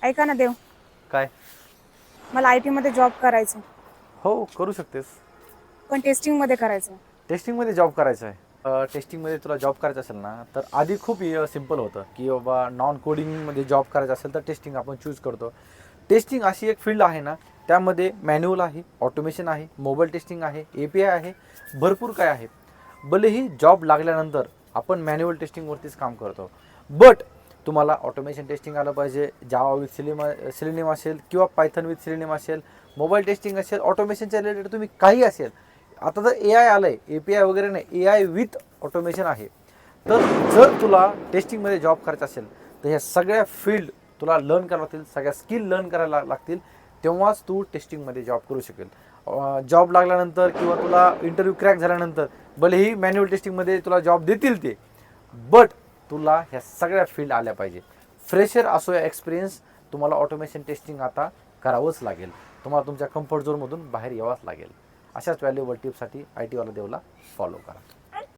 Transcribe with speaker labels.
Speaker 1: ऐका ना देव,
Speaker 2: काय?
Speaker 1: मला आय टीमध्ये जॉब करायचं,
Speaker 2: हो, करू शकतेस.
Speaker 1: पण टेस्टिंगमध्ये करायचं.
Speaker 2: टेस्टिंगमध्ये जॉब करायचा आहे. टेस्टिंगमध्ये तुला जॉब करायचा असेल ना, तर आधी खूप सिम्पल होतं की बाबा नॉन कोडिंगमध्ये जॉब करायचा असेल तर टेस्टिंग आपण चूज करतो. टेस्टिंग अशी एक फील्ड आहे ना, त्यामध्ये मॅन्युअल आहे, ऑटोमेशन आहे, मोबाईल टेस्टिंग आहे, ए पी आय आहे, भरपूर काय आहे. भलेही जॉब लागल्यानंतर आपण मॅन्युअल टेस्टिंगवरतीच काम करतो, बट तुम्हाला ऑटोमेशन टेस्टिंग आलं पाहिजे. जावा विथ सिलिनियम असेल किंवा पायथन विथ सिलिनियम असेल, मोबाईल टेस्टिंग असेल, ऑटोमेशनच्या रिलेटेड तुम्ही काही असेल. आता जर ए आय आलं आहे, ए पी आय वगैरे नाही, ए आय विथ ऑटोमेशन आहे. तर जर तुला टेस्टिंगमध्ये जॉब करायचा असेल तर ह्या सगळ्या फील्ड तुला लर्न करावं लागतील, सगळ्या स्किल लर्न करायला लागतील, तेव्हाच तू टेस्टिंगमध्ये जॉब करू शकेल. जॉब लागल्यानंतर किंवा तुला इंटरव्ह्यू क्रॅक झाल्यानंतर भलेही मॅन्युअल टेस्टिंगमध्ये तुला जॉब देतील ते, बट तुला ह्या सगळ्या फील्ड आल्या पाहिजे. फ्रेशर असो या एक्सपिरियन्स, तुम्हाला ऑटोमेशन टेस्टिंग आता करावंच लागेल. तुम्हाला तुमच्या कम्फर्ट झोनमधून बाहेर यावंच लागेल. अशाच व्हॅल्युएबल टिप्ससाठी आय टीवाला देवला फॉलो करा.